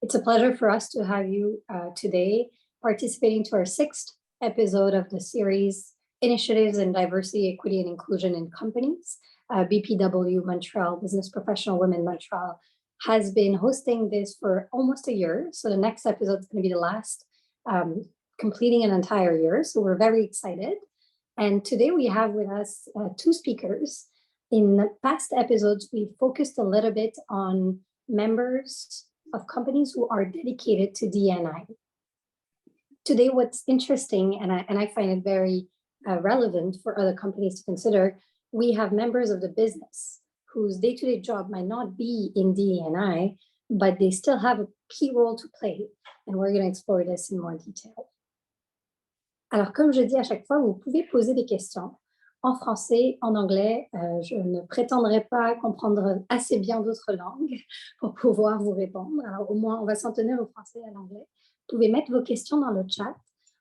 It's a pleasure for us to have you today participating to our 6th episode of the series Initiatives in Diversity, Equity, and Inclusion in Companies. BPW Montreal, Business Professional Women Montreal, has been hosting this for almost a year. So the next episode is going to be the last, completing an entire year. So we're very excited. And today we have with us 2 speakers. In the past episodes, we focused a little bit on members of companies who are dedicated to D&I. Today, what's interesting, and I find it very relevant for other companies to consider, we have members of the business whose day-to-day job might not be in D&I, but they still have a key role to play. And we're going to explore this in more detail. Alors, comme je dis à chaque fois, vous pouvez poser des questions en français, en anglais. Je ne prétendrai pas comprendre assez bien d'autres langues pour pouvoir vous répondre. Alors, au moins, on va s'en tenir au français et à l'anglais. Vous pouvez mettre vos questions dans le chat.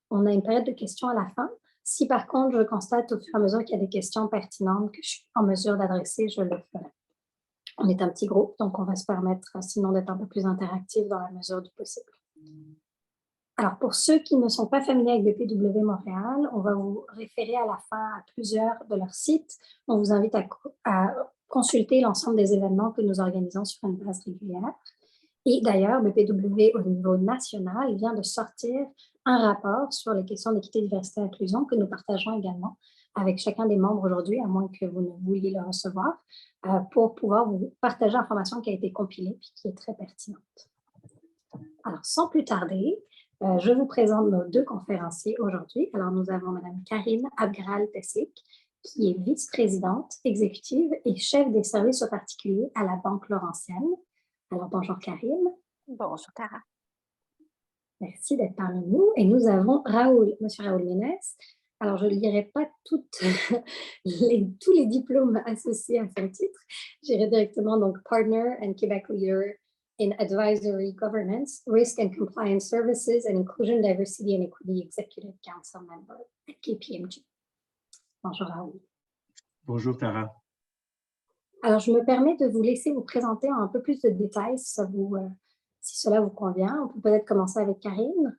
On a une période de questions à la fin. Si par contre, je constate au fur et à mesure qu'il y a des questions pertinentes que je suis en mesure d'adresser, je le ferai. On est un petit groupe, donc on va se permettre sinon d'être un peu plus interactif dans la mesure du possible. Alors, pour ceux qui ne sont pas familiers avec BPW Montréal, on va vous référer à la fin à plusieurs de leurs sites. On vous invite à consulter l'ensemble des événements que nous organisons sur une base régulière. Et d'ailleurs, BPW au niveau national vient de sortir un rapport sur les questions d'équité, diversité et inclusion que nous partageons également avec chacun des membres aujourd'hui, à moins que vous ne vouliez le recevoir, pour pouvoir vous partager l'information qui a été compilée et qui est très pertinente. Alors, sans plus tarder, je vous présente nos 2 conférenciers aujourd'hui. Alors, nous avons Mme Karine Abgrall-Teslyk, qui est vice-présidente exécutive et chef des services aux particuliers à la Banque Laurentienne. Alors, bonjour Karine. Bonjour Tara. Merci d'être parmi nous. Et nous avons Monsieur Raoul Ménès. Alors, je ne lirai pas tous les diplômes associés à son titre. J'irai directement donc Partner and Quebec Leader in Advisory Governance, Risk and Compliance Services, and Inclusion, Diversity and Equity Executive Council Member at KPMG. Bonjour Raoul. Bonjour Tara. Alors, je me permets de vous laisser vous présenter en un peu plus de détails si cela vous convient. On peut peut-être commencer avec Karine.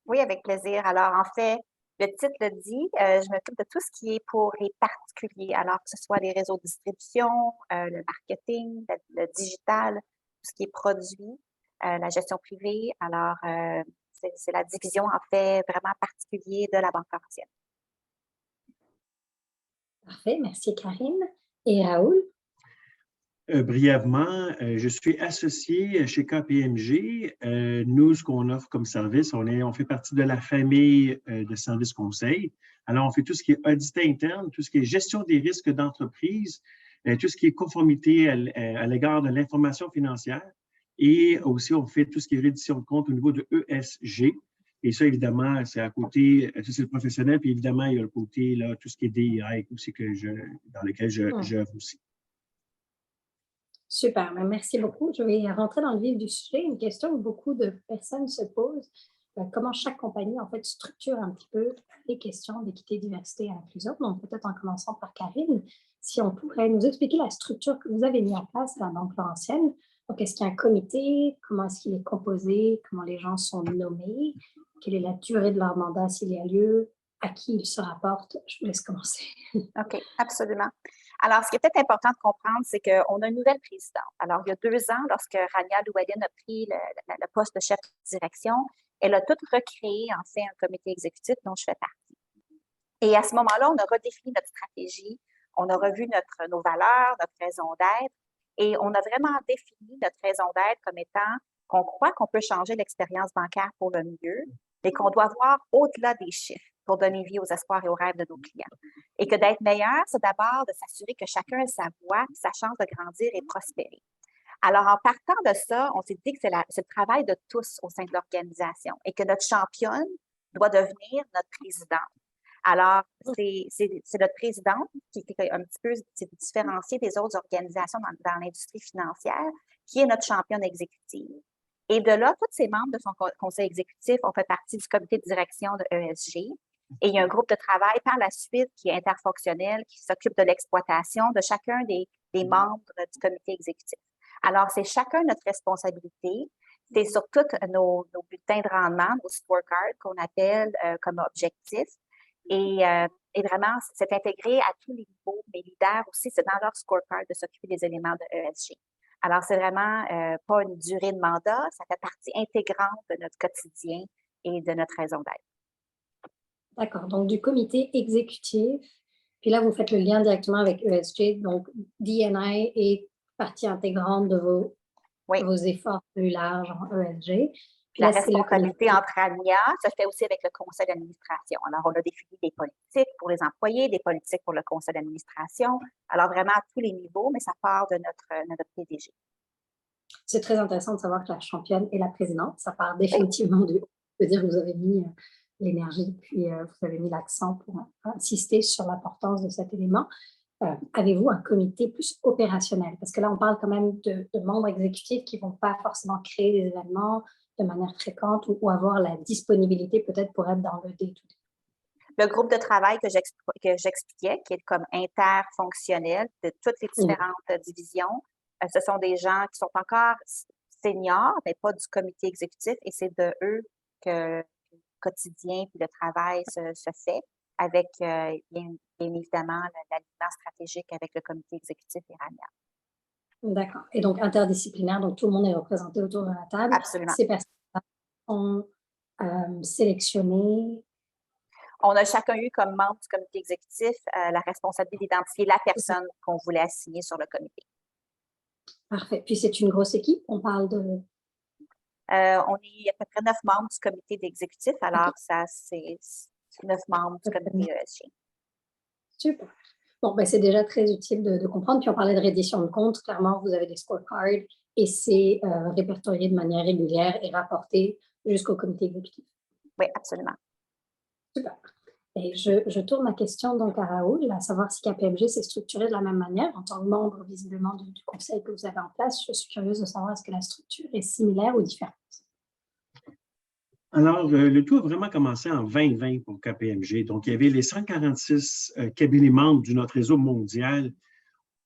Oui, avec plaisir. Alors, en fait, le titre le dit, je m'occupe de tout ce qui est pour les particuliers, alors que ce soit les réseaux de distribution, le marketing, le digital, tout ce qui est produit, la gestion privée. Alors, c'est la division, en fait, vraiment particulier de la Banque Laurentienne. Parfait, merci Karine. Et Raoul? Brièvement, je suis associé chez KPMG. Nous, ce qu'on offre comme service, on fait partie de la famille de services conseils. Alors, on fait tout ce qui est audit interne, tout ce qui est gestion des risques d'entreprise, tout ce qui est conformité à l'égard de l'information financière. Et aussi, on fait tout ce qui est reddition de compte au niveau de ESG. Et ça, évidemment, c'est à côté, ça c'est le professionnel, puis évidemment, il y a le côté, là, tout ce qui est DEI aussi dans lequel j'œuvre aussi. Super, merci beaucoup. Je vais rentrer dans le vif du sujet. Une question que beaucoup de personnes se posent, comment chaque compagnie, en fait, structure un petit peu les questions d'équité, diversité et inclusion. Donc, peut-être en commençant par Karine, si on pourrait nous expliquer la structure que vous avez mise en place à la Banque Laurentienne. Donc, est-ce qu'il y a un comité? Comment est-ce qu'il est composé? Comment les gens sont nommés? Quelle est la durée de leur mandat s'il y a lieu? À qui ils se rapportent? Je vous laisse commencer. OK, absolument. Alors, ce qui est peut-être important de comprendre, c'est qu'on a une nouvelle présidente. Alors, il y a 2 ans, lorsque Rania Louwalian a pris le poste de chef de direction, elle a tout recréé, en fait, un comité exécutif dont je fais partie. Et à ce moment-là, on a redéfini notre stratégie, on a revu nos valeurs, notre raison d'être, et on a vraiment défini notre raison d'être comme étant qu'on croit qu'on peut changer l'expérience bancaire pour le mieux, mais qu'on doit voir au-delà des chiffres pour donner vie aux espoirs et aux rêves de nos clients. Et que d'être meilleur, c'est d'abord de s'assurer que chacun a sa voix, sa chance de grandir et prospérer. Alors, en partant de ça, on s'est dit que c'est le travail de tous au sein de l'organisation et que notre championne doit devenir notre présidente. Alors, c'est notre présidente qui est un petit peu différenciée des autres organisations dans l'industrie financière, qui est notre championne exécutive. Et de là, tous ces membres de son conseil exécutif ont fait partie du comité de direction de ESG. Et il y a un groupe de travail par la suite qui est interfonctionnel, qui s'occupe de l'exploitation de chacun des membres du comité exécutif. Alors, c'est chacun notre responsabilité C'est sur tous nos bulletins de rendement, nos scorecards qu'on appelle comme objectif. Et vraiment, c'est intégré à tous les niveaux. Mes leaders aussi, c'est dans leur scorecard de s'occuper des éléments de ESG. Alors, c'est vraiment pas une durée de mandat, ça fait partie intégrante de notre quotidien et de notre raison d'être. D'accord, donc du comité exécutif. Puis là, vous faites le lien directement avec ESG, donc D&I est partie intégrante de vos efforts plus larges en ESG. Puis La là, c'est responsabilité entre ANIA se fait aussi avec le conseil d'administration. Alors, on a défini des politiques pour les employés, des politiques pour le conseil d'administration. Alors, vraiment à tous les niveaux, mais ça part de notre PDG. C'est très intéressant de savoir que la championne est la présidente. Ça part définitivement de... Je veux dire que vous avez mis l'énergie, puis vous avez mis l'accent pour insister sur l'importance de cet élément. Avez-vous un comité plus opérationnel? Parce que là, on parle quand même de membres exécutifs qui ne vont pas forcément créer des événements de manière fréquente ou avoir la disponibilité peut-être pour être dans le day-to-day. Le groupe de travail que j'expliquais, qui est comme interfonctionnel de toutes les différentes divisions, ce sont des gens qui sont encore seniors, mais pas du comité exécutif, et c'est de eux que le quotidien et le travail se fait avec, bien évidemment, l'alignement stratégique avec le comité exécutif iranien. D'accord. Et donc interdisciplinaire, donc tout le monde est représenté autour de la table. Absolument. Ces personnes sont sélectionnées. On a chacun eu comme membre du comité exécutif la responsabilité d'identifier la personne qu'on voulait assigner sur le comité. Parfait. Puis c'est une grosse équipe. On parle de... On est à peu près 9 membres du comité d'exécutif. Alors, ça, c'est 9 membres du comité ESG. Super. Bon, ben, c'est déjà très utile de comprendre. Puis on parlait de reddition de comptes. Clairement, vous avez des scorecards et c'est répertorié de manière régulière et rapporté jusqu'au comité exécutif. Oui, absolument. Super. Et je tourne ma question donc à Raoul, à savoir si KPMG s'est structuré de la même manière en tant que membre visiblement du conseil que vous avez en place. Je suis curieuse de savoir est-ce que la structure est similaire ou différente? Alors, le tout a vraiment commencé en 2020 pour KPMG. Donc, il y avait les 146 cabinets membres de notre réseau mondial.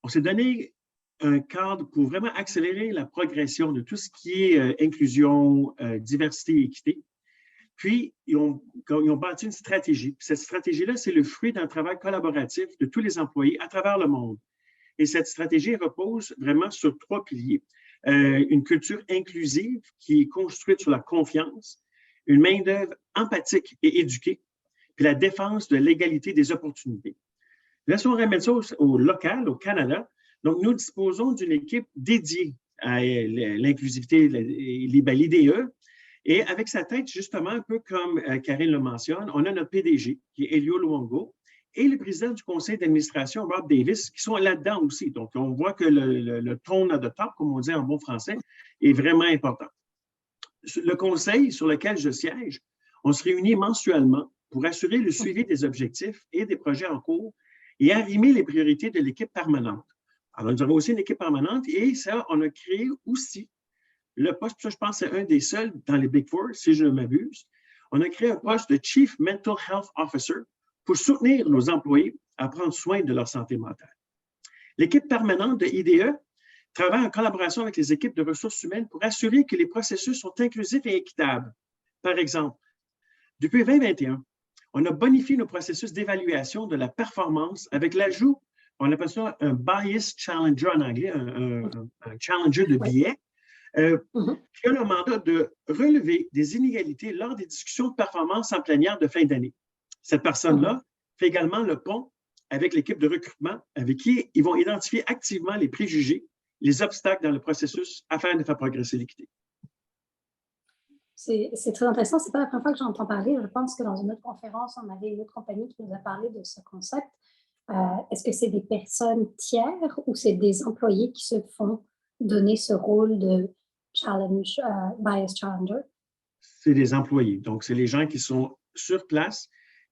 On s'est donné un cadre pour vraiment accélérer la progression de tout ce qui est inclusion, diversité et équité. Puis, ils ont bâti une stratégie. Cette stratégie-là, c'est le fruit d'un travail collaboratif de tous les employés à travers le monde. Et cette stratégie repose vraiment sur 3 piliers. Une culture inclusive qui est construite sur la confiance, une main-d'œuvre empathique et éduquée, puis la défense de l'égalité des opportunités. Là, si on ramène ça au local, au Canada, donc nous disposons d'une équipe dédiée à l'inclusivité, l'IDE, et avec sa tête, justement, un peu comme Karine le mentionne, on a notre PDG, qui est Elio Luongo, et le président du conseil d'administration, Rob Davis, qui sont là-dedans aussi. Donc, on voit que le tone at the top, comme on dit en bon français, est vraiment important. Le conseil sur lequel je siège, on se réunit mensuellement pour assurer le suivi des objectifs et des projets en cours et arrimer les priorités de l'équipe permanente. Alors, nous avons aussi une équipe permanente et ça, on a créé aussi le poste, ça, je pense, c'est un des seuls dans les Big Four, si je ne m'abuse. On a créé un poste de Chief Mental Health Officer pour soutenir nos employés à prendre soin de leur santé mentale. L'équipe permanente de IDE travaille en collaboration avec les équipes de ressources humaines pour assurer que les processus sont inclusifs et équitables. Par exemple, depuis 2021, on a bonifié nos processus d'évaluation de la performance avec l'ajout, on appelle ça un bias challenger en anglais, un challenger de biais, qui a le mandat de relever des inégalités lors des discussions de performance en plénière de fin d'année. Cette personne-là fait également le pont avec l'équipe de recrutement avec qui ils vont identifier activement les préjugés, les obstacles dans le processus afin de faire progresser l'équité. C'est très intéressant. Ce n'est pas la première fois que j'entends parler. Je pense que dans une autre conférence, on avait une autre compagnie qui nous a parlé de ce concept. Est-ce que c'est des personnes tiers ou c'est des employés qui se font donner ce rôle de bias challenger? C'est des employés. Donc, c'est les gens qui sont sur place.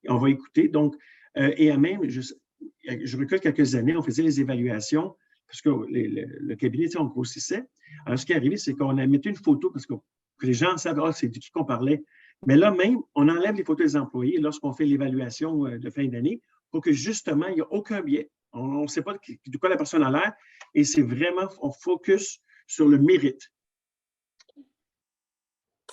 On va écouter. Donc, et à même, je recule quelques années, on faisait les évaluations parce que le cabinet, on grossissait. Alors, ce qui est arrivé, c'est qu'on a mis une photo parce que les gens savent, c'est de qui qu'on parlait. Mais là même, on enlève les photos des employés lorsqu'on fait l'évaluation de fin d'année pour que justement, il n'y a aucun biais. On ne sait pas de quoi la personne a l'air et c'est vraiment, on focus sur le mérite.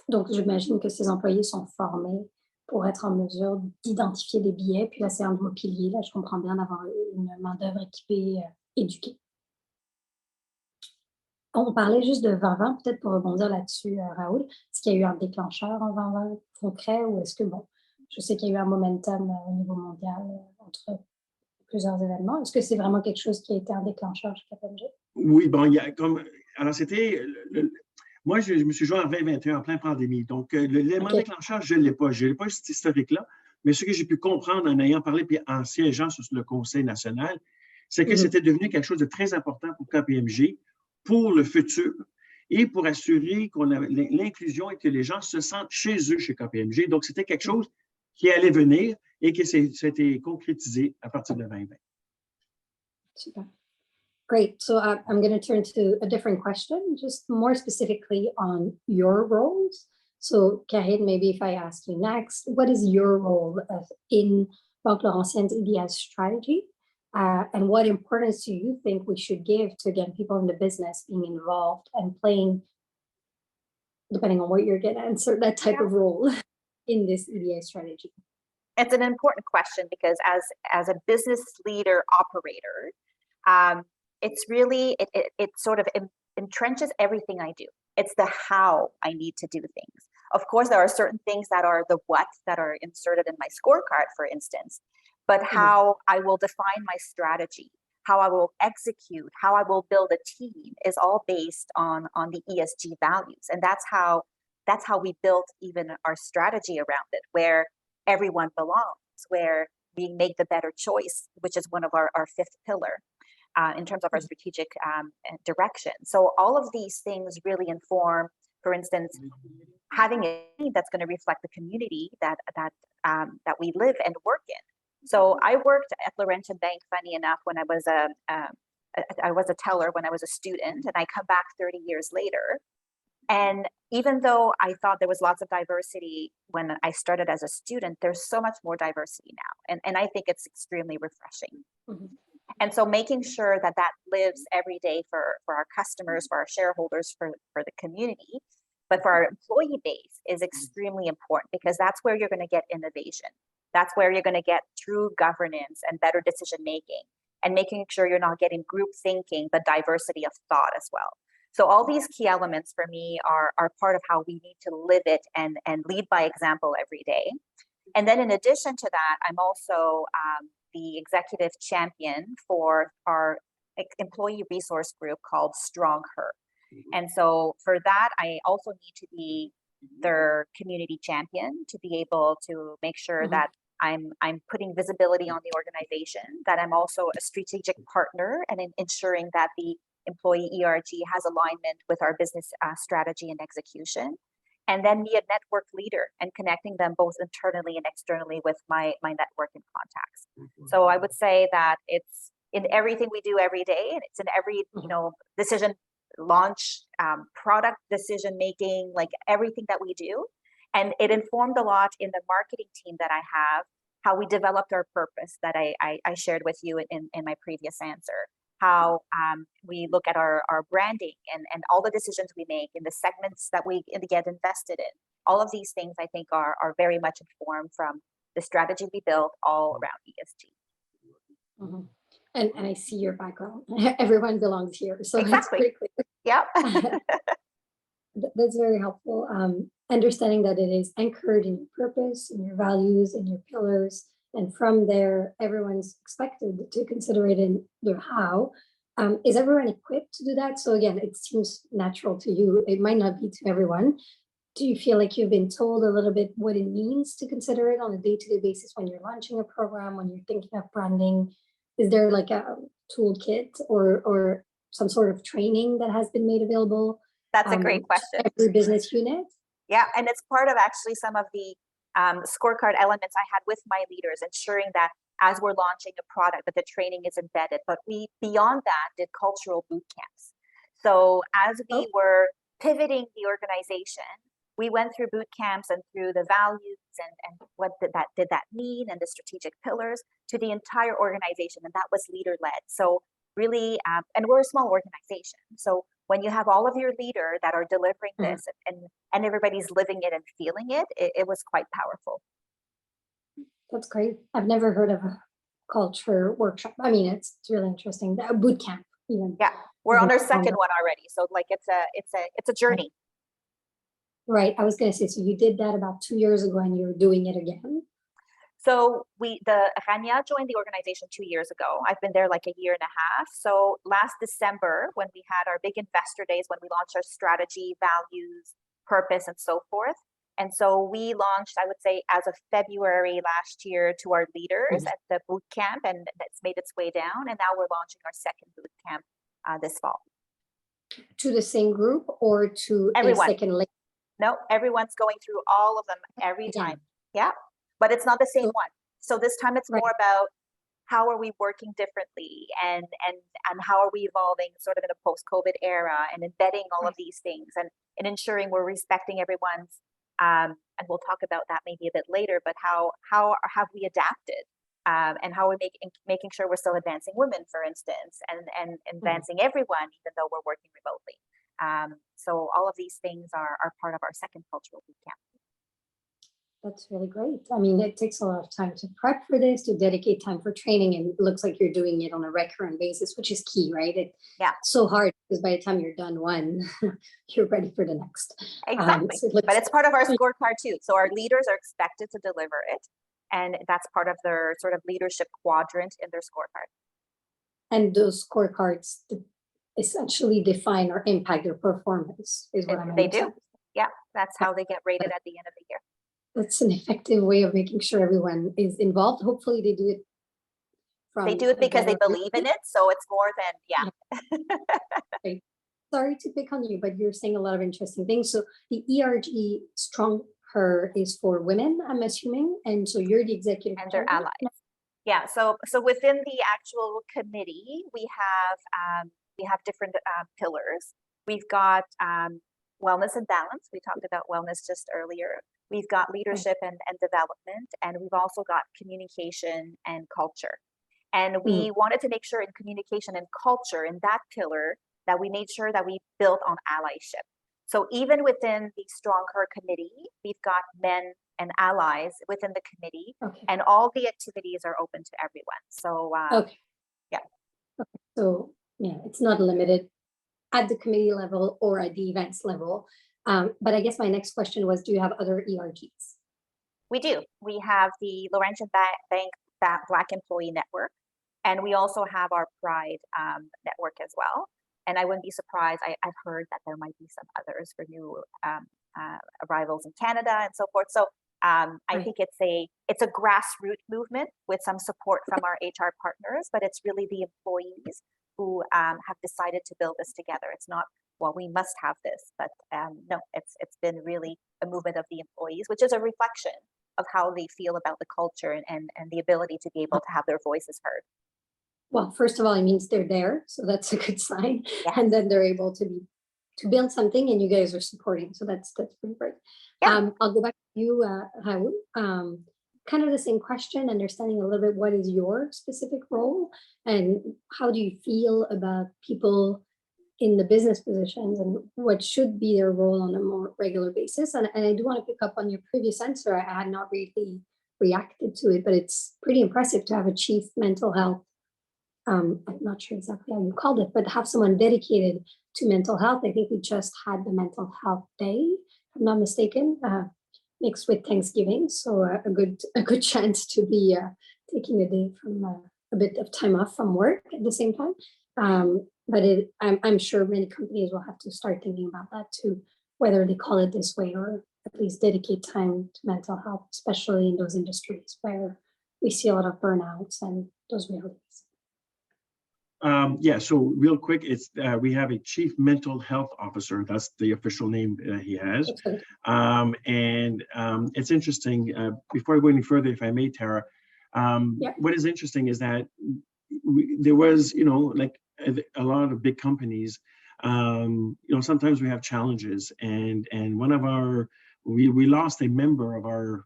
Donc, j'imagine que ces employés sont formés pour être en mesure d'identifier des biais. Puis là, c'est un de vos piliers. Là, je comprends bien d'avoir une main-d'œuvre équipée, éduquée. On parlait juste de 2020, peut-être pour rebondir là-dessus, Raoul. Est-ce qu'il y a eu un déclencheur en 2020 concret ou est-ce que, bon, je sais qu'il y a eu un momentum au niveau mondial entre plusieurs événements. Est-ce que c'est vraiment quelque chose qui a été un déclencheur chez KPMG? Oui, bon, il y a comme. Alors, c'était. Moi, je me suis joint en 2021, en pleine pandémie. Donc, l'élément déclencheur, je ne l'ai pas. Je n'ai pas cet historique-là. Mais ce que j'ai pu comprendre en ayant parlé puis en siégeant sur le Conseil national, c'est que c'était devenu quelque chose de très important pour KPMG, pour le futur et pour assurer qu'on a l'inclusion et que les gens se sentent chez eux chez KPMG. Donc, c'était quelque chose qui allait venir et qui s'était concrétisé à partir de 2020. Super. Great. So I'm going to turn to a different question, just more specifically on your roles. So, Karine, maybe if I ask you next, what is your role in Banque Laurentienne's EDI strategy? And what importance do you think we should give to, again, people in the business being involved and playing, depending on what you're going to answer, that type of role in this EDI strategy? It's an important question because as a business leader operator, it's really, it sort of entrenches everything I do. It's the how I need to do things. Of course, there are certain things that are the what that are inserted in my scorecard, for instance, but how I will define my strategy, how I will execute, how I will build a team is all based on the ESG values. And that's how we built even our strategy around it, where everyone belongs, where we make the better choice, which is one of our fifth pillar. In terms of our strategic direction. So all of these things really inform, for instance, having a team that's going to reflect the community that we live and work in. So I worked at Laurentian Bank, funny enough, when I was a teller when I was a student, and I come back 30 years later. And even though I thought there was lots of diversity when I started as a student, there's so much more diversity now. And I think it's extremely refreshing. Mm-hmm. And so making sure that lives every day for our customers, for our shareholders, for the community, but for our employee base is extremely important because that's where you're going to get innovation. That's where you're going to get true governance and better decision making, and making sure you're not getting group thinking, but diversity of thought as well. So all these key elements for me are part of how we need to live it and lead by example every day. And then in addition to that, I'm also the executive champion for our employee resource group called Strong Her. And so for that, I also need to be their community champion to be able to make sure that I'm putting visibility on the organization, that I'm also a strategic partner and ensuring that the employee ERG has alignment with our business strategy and execution. And then be a network leader and connecting them both internally and externally with my network and contacts. So I would say that it's in everything we do every day, and it's in every decision launch, product decision making, like everything that we do. And it informed a lot in the marketing team that I have, how we developed our purpose that I shared with you in my previous answer. How we look at our branding and all the decisions we make in the segments that we get invested in. All of these things, I think, are very much informed from the strategy we built all around ESG. Mm-hmm. And I see your background. Everyone belongs here. So exactly. Yep. That's very helpful. Understanding that it is anchored in your purpose, in your values, in your pillars. And from there, everyone's expected to consider it in their how. Is everyone equipped to do that? So again, it seems natural to you. It might not be to everyone. Do you feel like you've been told a little bit what it means to consider it on a day-to-day basis when you're launching a program, when you're thinking of branding? Is there like a toolkit or some sort of training that has been made available? That's a great question. Every business unit? Yeah, and it's part of actually some of the scorecard elements I had with my leaders, ensuring that as we're launching a product, that the training is embedded. But we, beyond that, did cultural boot camps. So as we were pivoting the organization, we went through boot camps and through the values and what did that mean and the strategic pillars to the entire organization, and that was leader-led. So really, and we're a small organization. So when you have all of your leaders that are delivering this and everybody's living it and feeling it, it was quite powerful. That's great. I've never heard of a culture workshop. I mean, it's really interesting. A boot camp, even. Yeah, we're on our second one already. So like it's a journey. Right. I was going to say, so you did that about 2 years ago and you're doing it again. So Rania joined the organization 2 years ago. I've been there like a year and a half. So last December, when we had our big investor days, when we launched our strategy, values, purpose, and so forth. And so we launched, I would say, as of February last year to our leaders at the boot camp, and that's made its way down. And now we're launching our second boot camp this fall. To the same group or to everyone? A second layer? No, everyone's going through all of them every time. Yeah, but it's not the same one. So this time it's more about how are we working differently and how are we evolving sort of in a post-COVID era and embedding all of these things and ensuring we're respecting everyone's, and we'll talk about that maybe a bit later, but how have we adapted and how we're making sure we're still advancing women, for instance, and advancing everyone, even though we're working remotely. So all of these things are part of our second cultural boot camp. That's really great. I mean, it takes a lot of time to prep for this, to dedicate time for training, and it looks like you're doing it on a recurrent basis, which is key, right? It's so hard because by the time you're done one, you're ready for the next. Exactly. But it's part of our scorecard too. So our leaders are expected to deliver it, and that's part of their sort of leadership quadrant in their scorecard. And those scorecards essentially define or impact their performance, is what I'm They do. Yeah, that's how they get rated at the end of the year. That's an effective way of making sure everyone is involved. Hopefully they do it They do it because they believe in it. So it's more than, Right. Sorry to pick on you, but you're saying a lot of interesting things. So the ERG Strong Her is for women, I'm assuming. And so you're the executive. And their allies. Yeah. So within the actual committee, we have different pillars. We've got wellness and balance. We talked about wellness just earlier. We've got leadership and development, and we've also got communication and culture. And we wanted to make sure in communication and culture, in that pillar, that we made sure that we built on allyship. So even within the Strong Her committee, we've got men and allies within the committee, and all the activities are open to everyone. So, So, it's not limited at the committee level or at the events level. But I guess my next question was, do you have other ERGs? We do. We have the Laurentian Bank Black Employee Network, and we also have our Pride network as well. And I wouldn't be surprised, I've heard that there might be some others for new arrivals in Canada and so forth. So I think it's a grassroots movement with some support from our HR partners, but it's really the employees who have decided to build this together. It's not, well, we must have this, but no, it's been really a movement of the employees, which is a reflection of how they feel about the culture and the ability to be able to have their voices heard. Well, first of all, it means they're there, so that's a good sign. Yes. And then they're able to build something, and you guys are supporting. So that's pretty great. Yeah. I'll go back to you, Raoul. Kind of the same question, understanding a little bit what is your specific role and how do you feel about people in the business positions and what should be their role on a more regular basis. And I do want to pick up on your previous answer. I had not really reacted to it, but it's pretty impressive to have a chief mental health. I'm not sure exactly how you called it, but have someone dedicated to mental health. I think we just had the mental health day, if I'm not mistaken, mixed with Thanksgiving. So a good chance to be taking a day from a bit of time off from work at the same time. But I'm sure many companies will have to start thinking about that too, whether they call it this way or at least dedicate time to mental health, especially in those industries where we see a lot of burnouts and those realities. So real quick, it's we have a chief mental health officer. That's the official name he has. It's interesting. Before I go any further, if I may, Tara, what is interesting is that there was, like a lot of big companies, sometimes we have challenges, and one of we lost a member of our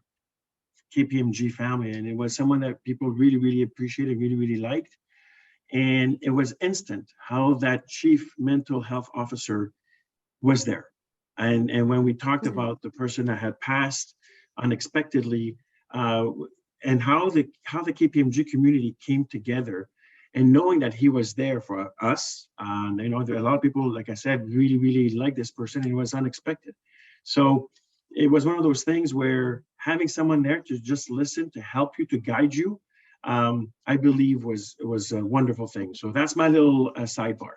KPMG family, and it was someone that people really, really appreciated, really, really liked. And it was instant how that chief mental health officer was there. And when we talked about the person that had passed unexpectedly, and how the KPMG community came together, and knowing that he was there for us, you know, there are a lot of people, like I said, really like this person, and it was unexpected. So it was one of those things where having someone there to just listen, to help you, to guide you, I believe was a wonderful thing. So that's my little sidebar.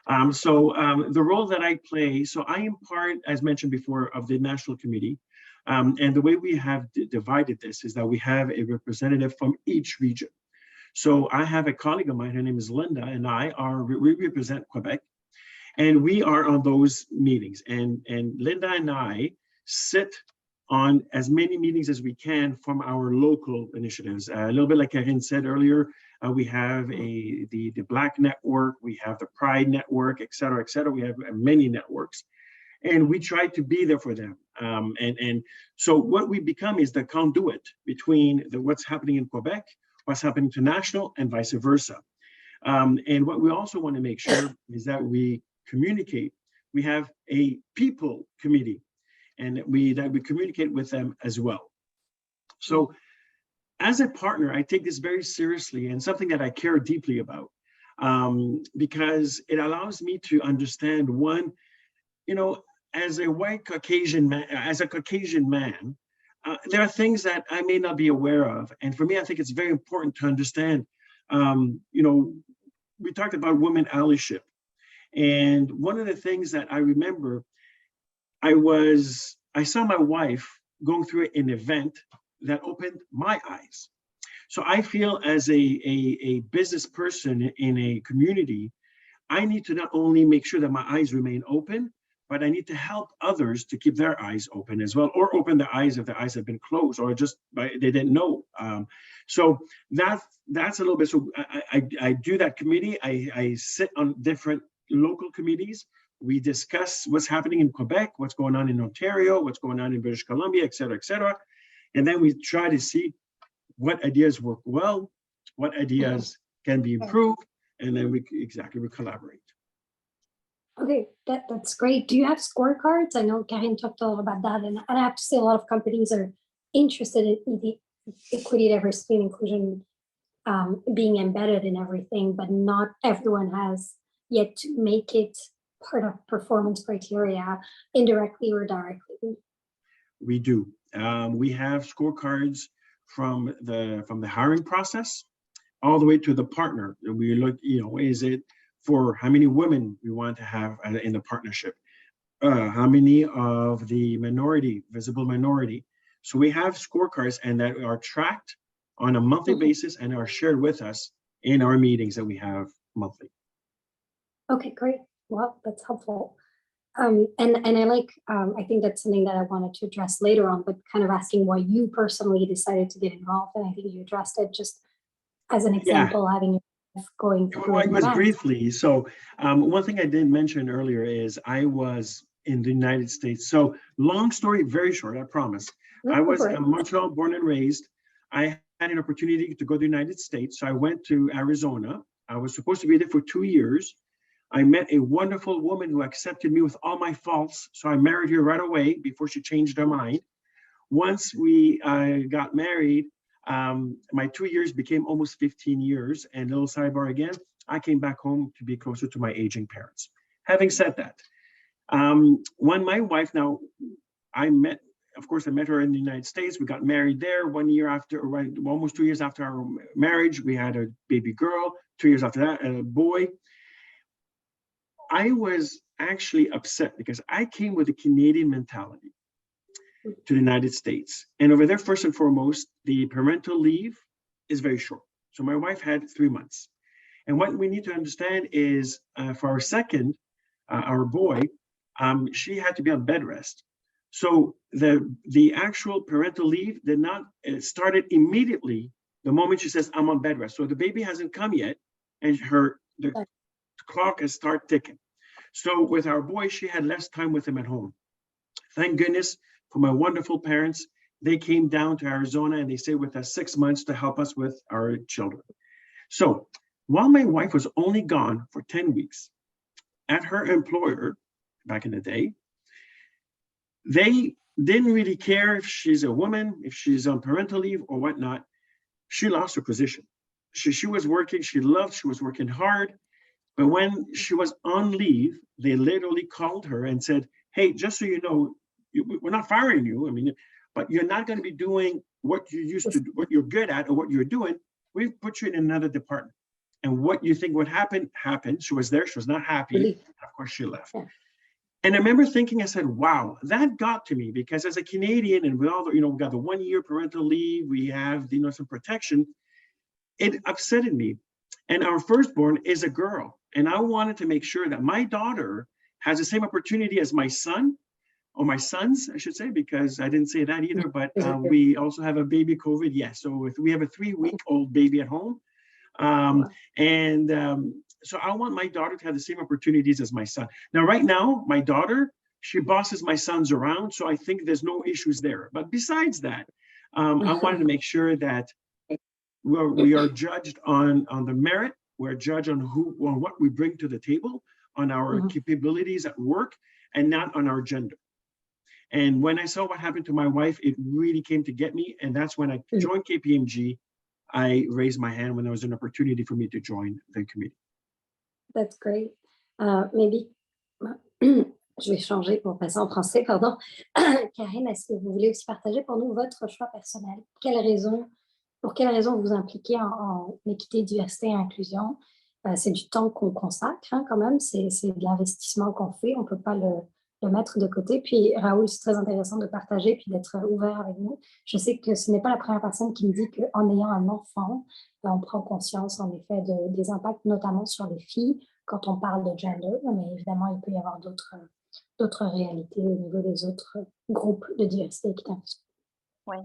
The role that I play, so I am part, as mentioned before, of the National Committee. And the way we have divided this is that we have a representative from each region. So I have a colleague of mine, her name is Linda, and we represent Quebec. And we are on those meetings. And Linda and I sit on as many meetings as we can from our local initiatives. A little bit like Karine said earlier, we have the Black Network, we have the Pride Network, et cetera, et cetera. We have many networks, and we try to be there for them. And so what we become is the conduit between what's happening in Quebec, what's happening to national, and vice versa. And what we also want to make sure is that we communicate. We have a people committee, and that we communicate with them as well. So as a partner, I take this very seriously and something that I care deeply about, because it allows me to understand, one, you know, as a white Caucasian man, there are things that I may not be aware of. And for me, I think it's very important to understand, you know, we talked about women allyship. And one of the things that I remember, I saw my wife going through an event that opened my eyes. So I feel as a business person in a community, I need to not only make sure that my eyes remain open, but I need to help others to keep their eyes open as well, or open their eyes if their eyes have been closed, or just they didn't know. So that's a little bit. So I do that committee. I sit on different local committees. We discuss what's happening in Quebec, what's going on in Ontario, what's going on in British Columbia, et cetera, et cetera. And then we try to see what ideas work well, what ideas can be improved, and then we collaborate. Okay, that's great. Do you have scorecards? I know Karine talked a lot about that, and I have to say a lot of companies are interested in the equity, diversity, and inclusion being embedded in everything, but not everyone has yet to make it part of performance criteria, indirectly or directly. We do. We have scorecards from the hiring process all the way to the partner. We look, you know, is it for how many women we want to have in the partnership, how many of the visible minority. So we have scorecards, and that are tracked on a monthly basis and are shared with us in our meetings that we have monthly. Okay, great. Well, that's helpful. And I like, I think that's something that I wanted to address later on, but kind of asking why you personally decided to get involved. And I think you addressed it just as an example, having your life going through. Well, it was briefly. So one thing I didn't mention earlier is I was in the United States. So long story, very short, I promise. I was in Montreal, born and raised. I had an opportunity to go to the United States. So I went to Arizona. I was supposed to be there for 2 years. I met a wonderful woman who accepted me with all my faults. So I married her right away before she changed her mind. Once we got married, my 2 years became almost 15 years. And a little sidebar again, I came back home to be closer to my aging parents. Having said that, when my wife, now I met her in the United States. We got married there 1 year after, almost 2 years after our marriage. We had a baby girl. 2 years after that, a boy. I was actually upset because I came with a Canadian mentality to the United States. And over there, first and foremost, the parental leave is very short. So my wife had 3 months. And what we need to understand is for our second, our boy, she had to be on bed rest. So the actual parental leave did not started immediately the moment she says, I'm on bed rest. So the baby hasn't come yet, and the clock has started ticking. So with our boy, she had less time with him at home. Thank goodness for my wonderful parents. They came down to Arizona and they stayed with us 6 months to help us with our children. So while my wife was only gone for 10 weeks at her employer back in the day, they didn't really care if she's a woman, if she's on parental leave or whatnot. She lost her position. She was working, she was working hard. But when she was on leave, they literally called her and said, hey, just so you know, we're not firing you. I mean, but you're not going to be doing what you used to do, what you're good at or what you're doing. We've put you in another department. And what you think would happen, happened. She was there, she was not happy. Of course, she left. Yeah. And I remember thinking, I said, wow, that got to me, because as a Canadian, and with all the, we got the 1 year parental leave, we have, some protection, it upsetted me. And our firstborn is a girl. And I wanted to make sure that my daughter has the same opportunity as my son, or my sons, I should say, because I didn't say that either, but we also have a baby COVID. Yes, so we have a 3-week-old baby at home. So I want my daughter to have the same opportunities as my son. Now, right now, my daughter, she bosses my sons around, so I think there's no issues there. But besides that, I wanted to make sure that we are judged on the merit, we're judged on what we bring to the table, on our capabilities at work, and not on our gender. And when I saw what happened to my wife, it really came to get me. And that's when I joined KPMG. I raised my hand when there was an opportunity for me to join the committee. That's great. Maybe, je vais changer pour passer en français, pardon. Karine, est-ce que vous voulez aussi partager pour nous votre choix personnel? Pour quelles raisons vous impliquez en équité, diversité et inclusion? C'est du temps qu'on consacre, quand même, c'est de l'investissement qu'on fait, on ne peut pas le mettre de côté. Puis Raoul, c'est très intéressant de partager puis d'être ouvert avec nous. Je sais que ce n'est pas la première personne qui me dit qu'en ayant un enfant, on prend conscience en effet des impacts, notamment sur les filles, quand on parle de gender, mais évidemment, il peut y avoir d'autres réalités au niveau des autres groupes de diversité et équité. Oui.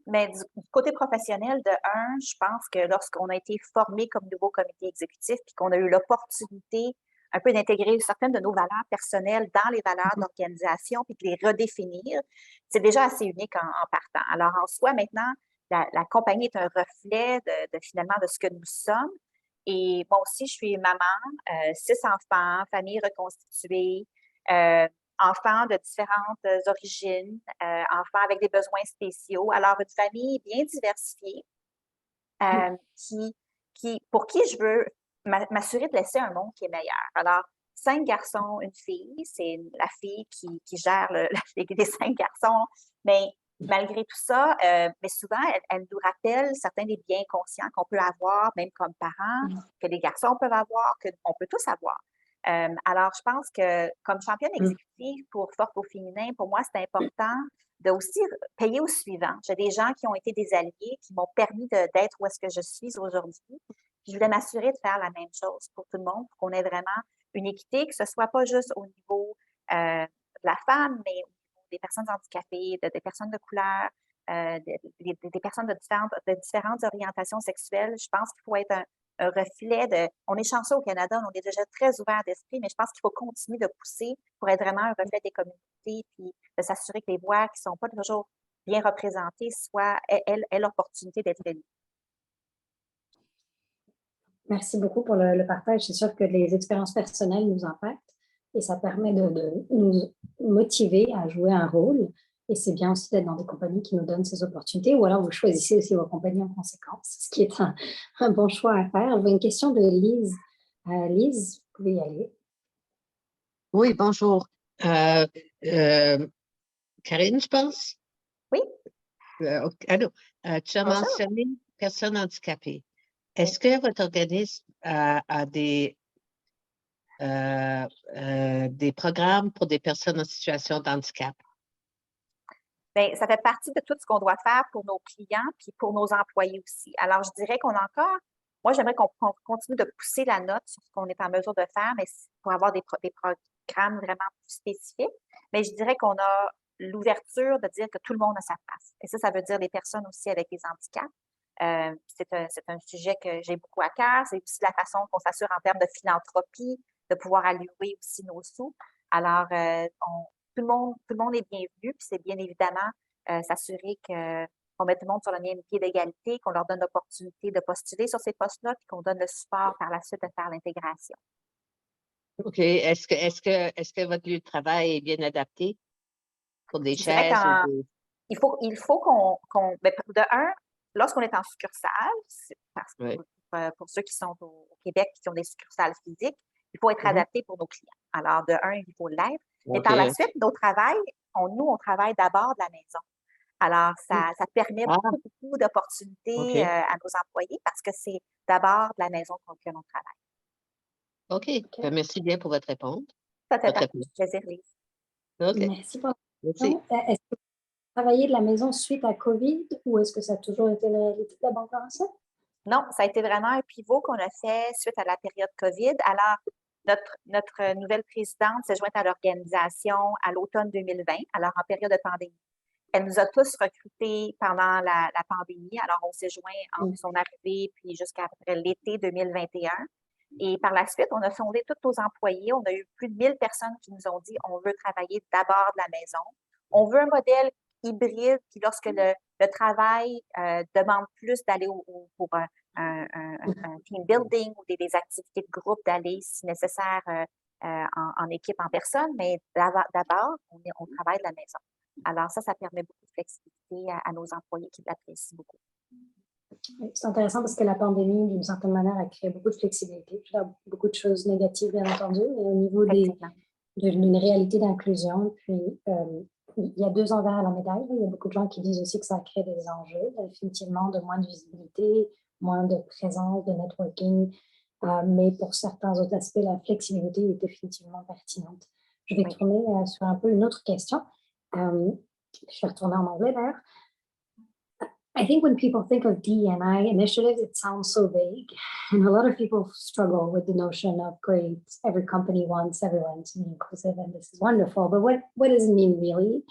Mais du côté professionnel, de un, je pense que lorsqu'on a été formé comme nouveau comité exécutif puis qu'on a eu l'opportunité un peu d'intégrer certaines de nos valeurs personnelles dans les valeurs d'organisation puis de les redéfinir, c'est déjà assez unique en partant. Alors, en soi, maintenant, la compagnie est un reflet finalement de ce que nous sommes. Et moi aussi, je suis maman, 6 enfants, famille reconstituée, enfants de différentes origines, enfants avec des besoins spéciaux. Alors, une famille bien diversifiée pour qui je veux m'assurer de laisser un monde qui est meilleur. Alors, 5 garçons, une fille, c'est la fille qui gère les 5 garçons, mais malgré tout ça, mais souvent, elle nous rappelle certains des biens conscients qu'on peut avoir, même comme parents, que les garçons peuvent avoir, qu'on peut tous avoir. Alors, je pense que comme championne exécutive pour Fort au féminin, pour moi, c'est important de aussi payer au suivant. J'ai des gens qui ont été des alliés, qui m'ont permis d'être où est-ce que je suis aujourd'hui. Puis je voulais m'assurer de faire la même chose pour tout le monde, pour qu'on ait vraiment une équité, que ce ne soit pas juste au niveau de la femme, mais au niveau des personnes handicapées, des personnes de couleur, des personnes de différentes orientations sexuelles. Je pense qu'il faut être un reflet on est chanceux au Canada, on est déjà très ouvert d'esprit, mais je pense qu'il faut continuer de pousser pour être vraiment un reflet des communautés, puis de s'assurer que les voix qui ne sont pas toujours bien représentées aient l'opportunité d'être élues. Merci beaucoup pour le partage. C'est sûr que les expériences personnelles nous impactent et ça permet de nous motiver à jouer un rôle. Et c'est bien aussi d'être dans des compagnies qui nous donnent ces opportunités, ou alors vous choisissez aussi vos compagnies en conséquence, ce qui est un bon choix à faire. J'ai une question de Lise. Lise, vous pouvez y aller. Oui, bonjour. Karine, je pense? Oui. Allô. Tu as mentionné personnes handicapées. Est-ce que votre organisme a des programmes pour des personnes en situation de handicap? Bien, ça fait partie de tout ce qu'on doit faire pour nos clients puis pour nos employés aussi. Alors, je dirais moi, j'aimerais qu'on continue de pousser la note sur ce qu'on est en mesure de faire, mais pour avoir des programmes vraiment plus spécifiques. Mais je dirais qu'on a l'ouverture de dire que tout le monde a sa place. Et ça veut dire les personnes aussi avec des handicaps. C'est un sujet que j'ai beaucoup à cœur. C'est aussi la façon qu'on s'assure en termes de philanthropie, de pouvoir allouer aussi nos sous. Alors, tout le monde est bienvenu, puis c'est bien évidemment s'assurer que qu'on met tout le monde sur le même pied d'égalité, qu'on leur donne l'opportunité de postuler sur ces postes-là, puis qu'on donne le support par la suite de faire l'intégration. OK. Est-ce que votre lieu de travail est bien adapté pour des Je dirais chaises ou des... il faut qu'on ben, de un, lorsqu'on est en succursale, parce que Oui. pour ceux qui sont au Québec qui ont des succursales physiques, il faut être adapté pour nos clients. Alors, de un, il faut l'être. Mais par la suite, nos travail, on travaille d'abord de la maison. Alors, ça permet beaucoup d'opportunités à nos employés parce que c'est d'abord de la maison que l'on travaille. OK. Ben, merci bien pour votre réponse. Ça fait partie du plaisir, Lise. OK. Merci pour la Merci. question. Est-ce que vous travaillez de la maison suite à COVID ou est-ce que ça a toujours été la réalité de la Banque Laurentienne? Non, ça a été vraiment un pivot qu'on a fait suite à la période COVID. Alors, notre nouvelle présidente s'est jointe à l'organisation à l'automne 2020, alors en période de pandémie. Elle nous a tous recrutés pendant la pandémie. Alors, on s'est joints entre son arrivée puis jusqu'à l'été 2021. Et par la suite, on a sondé tous nos employés. On a eu plus de 1000 personnes qui nous ont dit on veut travailler d'abord de la maison. On veut un modèle hybride. Puis lorsque le travail demande plus d'aller pour un team building ou des activités de groupe, d'aller, si nécessaire, en équipe, en personne. Mais d'abord, on travaille de la maison. Alors ça permet beaucoup de flexibilité à nos employés qui l'apprécient beaucoup. C'est intéressant parce que la pandémie, d'une certaine manière, a créé beaucoup de flexibilité. Puis là, beaucoup de choses négatives, bien entendu, mais au niveau d'une réalité d'inclusion. Puis, il y a deux envers à la médaille. Il y a beaucoup de gens qui disent aussi que ça crée des enjeux, définitivement, de moins de visibilité, moins de présence, de networking. Mais pour certains autres aspects, la flexibilité est définitivement pertinente. Je vais tourner sur un peu une autre question. Je vais retourner en anglais d'ailleurs. I think when people think of D&I initiatives, it sounds so vague. And a lot of people struggle with the notion of great, every company wants everyone to be inclusive, and this is wonderful. But what does it mean really?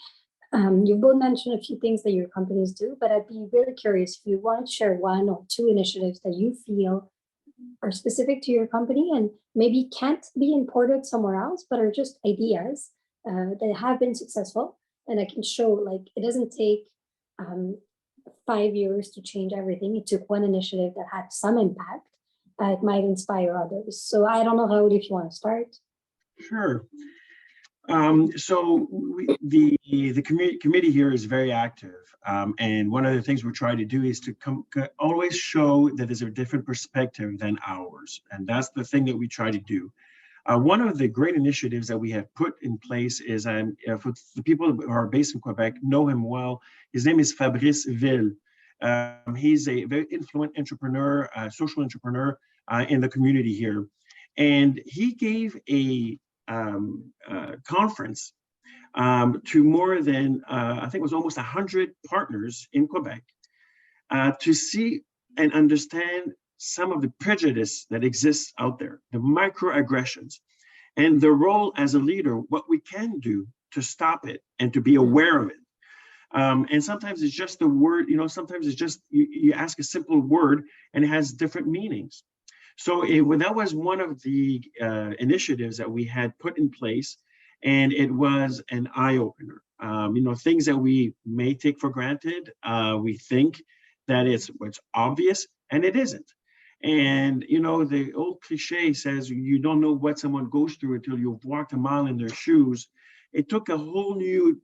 You both mentioned a few things that your companies do, but I'd be really curious if you want to share one or two initiatives that you feel are specific to your company and maybe can't be imported somewhere else, but are just ideas that have been successful. And I can show, like, it doesn't take 5 years to change everything. It took one initiative that had some impact. It might inspire others. So I don't know, Raoul, if you want to start. Sure. So the committee here is very active. And one of the things we're trying to do is to always show that there's a different perspective than ours. And that's the thing that we try to do. One of the great initiatives that we have put in place is, for the people who are based in Quebec, know him well. His name is Fabrice Ville. He's a very influential entrepreneur, social entrepreneur in the community here. And he gave a conference to more than, I think it was almost 100 partners in Quebec to see and understand some of the prejudice that exists out there, the microaggressions, and the role as a leader, what we can do to stop it and to be aware of it. And sometimes it's just the word, sometimes it's just, you ask a simple word and it has different meanings. So that was one of the initiatives that we had put in place, and it was an eye-opener. Things that we may take for granted, we think that it's obvious, and it isn't. And, the old cliche says, you don't know what someone goes through until you've walked a mile in their shoes. It took a whole new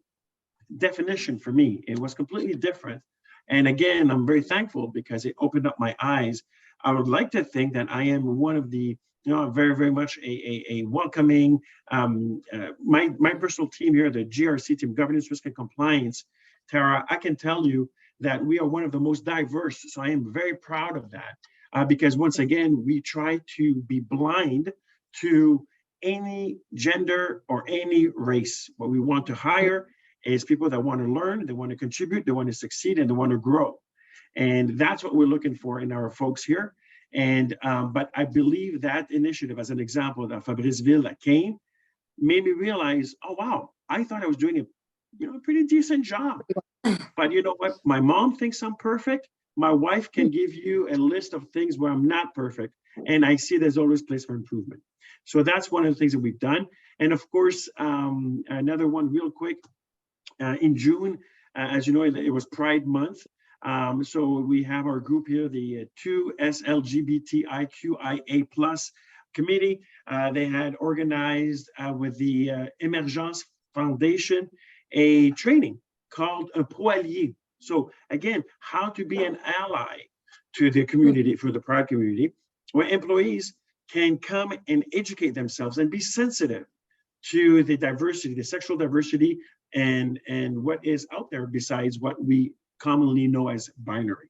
definition for me. It was completely different. And again, I'm very thankful because it opened up my eyes. I would like to think that I am one of the, very, very much a welcoming, my personal team here, the GRC team, Governance, Risk and Compliance, Tara, I can tell you that we are one of the most diverse. So I am very proud of that. Because once again, we try to be blind to any gender or any race. What we want to hire is people that want to learn, they want to contribute, they want to succeed, and they want to grow. And that's what we're looking for in our folks here. And but I believe that initiative, as an example, that Fabrice Ville that came, made me realize, oh wow, I thought I was doing a pretty decent job. But you know what? My mom thinks I'm perfect. My wife can give you a list of things where I'm not perfect, and I see there's always place for improvement. So that's one of the things that we've done. And of course, another one real quick, in June, as you know, it was Pride Month. So we have our group here, the 2SLGBTIQIA+ committee. They had organized with the Emergence Foundation a training called Employés. So again, how to be an ally to the community, for the pride community, where employees can come and educate themselves and be sensitive to the diversity, the sexual diversity, and what is out there besides what we commonly know as binary.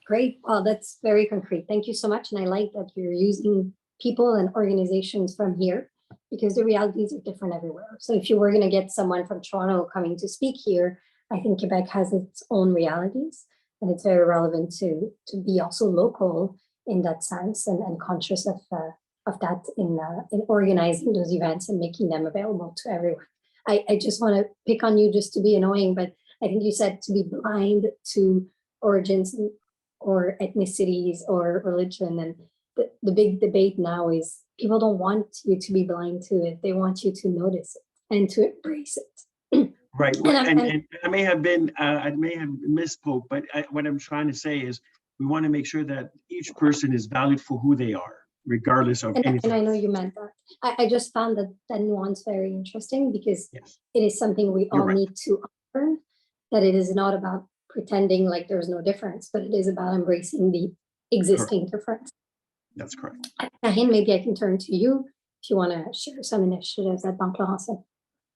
Great. Well, that's very concrete. Thank you so much. And I like that you're using people and organizations from here, because the realities are different everywhere. So if you were going to get someone from Toronto coming to speak here, I think Quebec has its own realities, and it's very relevant to be also local in that sense, and conscious of that in organizing those events and making them available to everyone. I just want to pick on you just to be annoying, but I think you said to be blind to origins or ethnicities or religion. And the big debate now is people don't want you to be blind to it. They want you to notice it and to embrace it. Right. And I may have misspoke, but what I'm trying to say is we want to make sure that each person is valued for who they are, regardless of anything. And I know you meant that. I just found that nuance very interesting, because Yes. it is something we all need to learn, that it is not about pretending like there's no difference, but it is about embracing the existing difference. That's correct. Karine, maybe I can turn to you if you want to share some initiatives at Banque Laurentienne.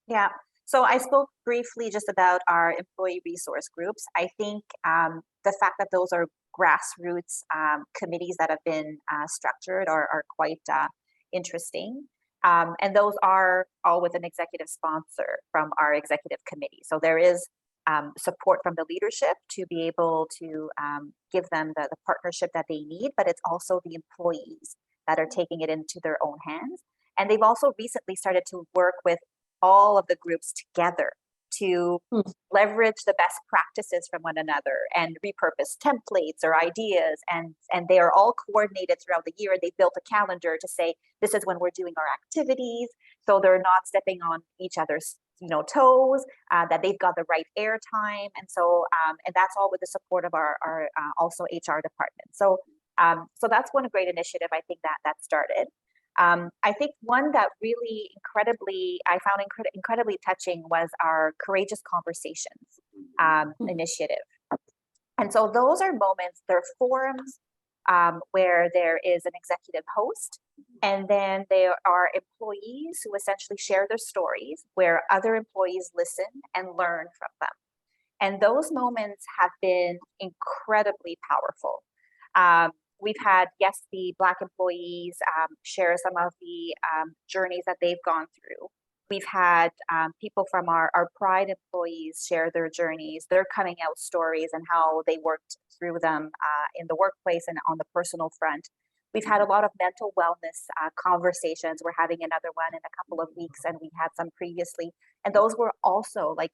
Yeah. So I spoke briefly just about our employee resource groups. I think the fact that those are grassroots committees that have been structured are quite interesting. And those are all with an executive sponsor from our executive committee. So there is support from the leadership to be able to give them the partnership that they need, but it's also the employees that are taking it into their own hands. And they've also recently started to work with all of the groups together to leverage the best practices from one another and repurpose templates or ideas. And they are all coordinated throughout the year. They built a calendar to say, this is when we're doing our activities. So they're not stepping on each other's toes, that they've got the right air time. And so, and that's all with the support of our also HR department. So, so that's one great initiative, I think, that started. I think one that really I found incredibly touching was our Courageous Conversations initiative. And so those are moments, they're forums where there is an executive host, and then there are employees who essentially share their stories, where other employees listen and learn from them. And those moments have been incredibly powerful. We've had, the Black employees share some of the journeys that they've gone through. We've had people from our Pride employees share their journeys, their coming out stories, and how they worked through them in the workplace and on the personal front. We've had a lot of mental wellness conversations. We're having another one in a couple of weeks, and we had some previously. And those were also like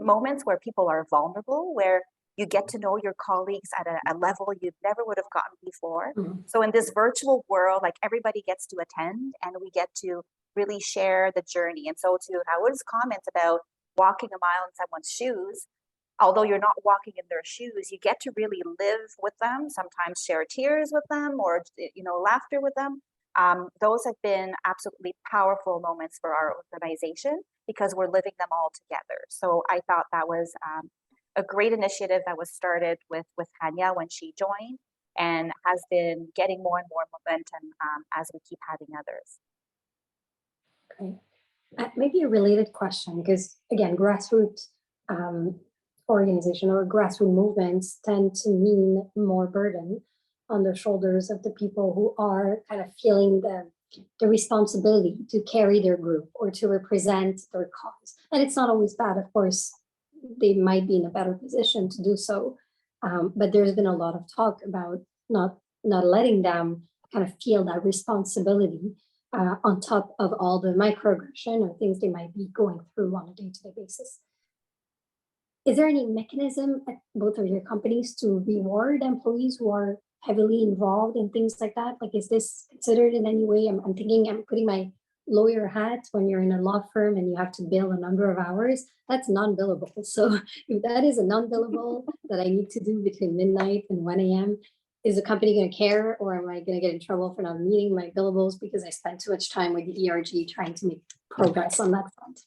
moments where people are vulnerable, where you get to know your colleagues at a level you never would have gotten before. So in this virtual world, like, everybody gets to attend, and we get to really share the journey. And so to Raoul's comments about walking a mile in someone's shoes, although you're not walking in their shoes, you get to really live with them, sometimes share tears with them, or laughter with them. Those have been absolutely powerful moments for our organization, because we're living them all together. So I thought that was a great initiative that was started with Tanya when she joined, and has been getting more and more momentum as we keep having others. Okay. Maybe a related question, because again, grassroots organization or grassroots movements tend to mean more burden on the shoulders of the people who are kind of feeling the responsibility to carry their group or to represent their cause. And it's not always bad, of course. They might be in a better position to do so, but there's been a lot of talk about not letting them kind of feel that responsibility on top of all the microaggression or things they might be going through on a day-to-day basis. Is there any mechanism at both of your companies to reward employees who are heavily involved in things like that? Like, is this considered in any way? I'm thinking, I'm putting my lawyer hat when you're in a law firm and you have to bill a number of hours, that's non-billable. So if that is a non-billable that I need to do between midnight and 1 a.m., is the company going to care, or am I going to get in trouble for not meeting my billables because I spent too much time with the ERG trying to make progress on that front?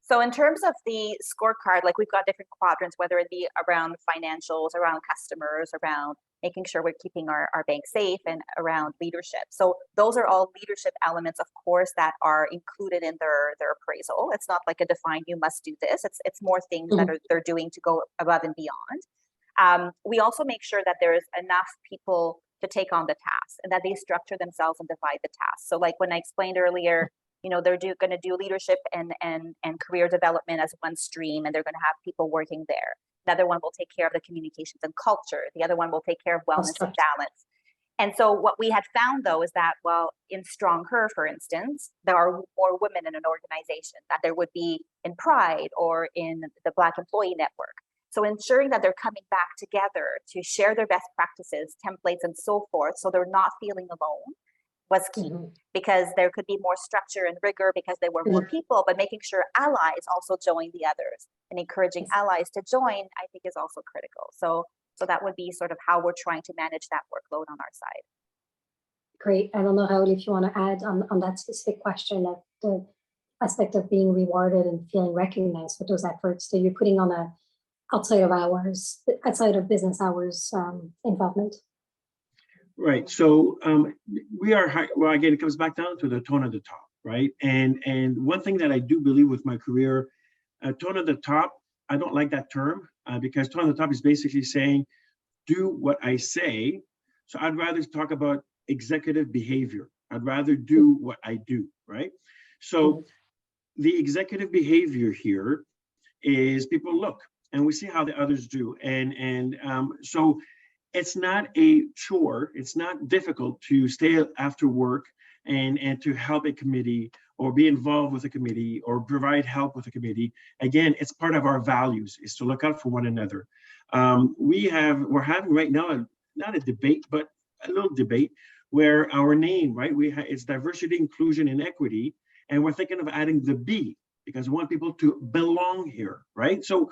So in terms of the scorecard, like we've got different quadrants, whether it be around financials, around customers, around making sure we're keeping our bank safe, and around leadership. So those are all leadership elements, of course, that are included in their appraisal. It's not like a defined, you must do this. It's more things that they're doing to go above and beyond. We also make sure that there is enough people to take on the task and that they structure themselves and divide the tasks. So like when I explained earlier, they're going to do leadership and career development as one stream, and they're going to have people working there. Another one will take care of the communications and culture. The other one will take care of wellness and balance. And so what we had found, though, is that, well, in Strong Her, for instance, there are more women in an organization that there would be in Pride or in the Black Employee Network. So ensuring that they're coming back together to share their best practices, templates, and so forth, so they're not feeling alone, was key, because there could be more structure and rigor because there were more people, but making sure allies also join the others and encouraging allies to join, I think, is also critical. So that would be sort of how we're trying to manage that workload on our side. Great. I don't know, Raoul, if you want to add on that specific question of the aspect of being rewarded and feeling recognized for those efforts that you're putting on outside of business hours involvement. Right. So we are, well, again, it comes back down to the tone at the top, right? And one thing that I do believe with my career, tone at the top, I don't like that term because tone at the top is basically saying, do what I say. So I'd rather talk about executive behavior. I'd rather do what I do, right? So the executive behavior here is people look and we see how the others do. And so it's not a chore. It's not difficult to stay after work and to help a committee or be involved with a committee or provide help with a committee. Again, it's part of our values is to look out for one another. We're having right now, not a debate, but a little debate where our name, right? It's diversity, inclusion, and equity. And we're thinking of adding the B because we want people to belong here, right? So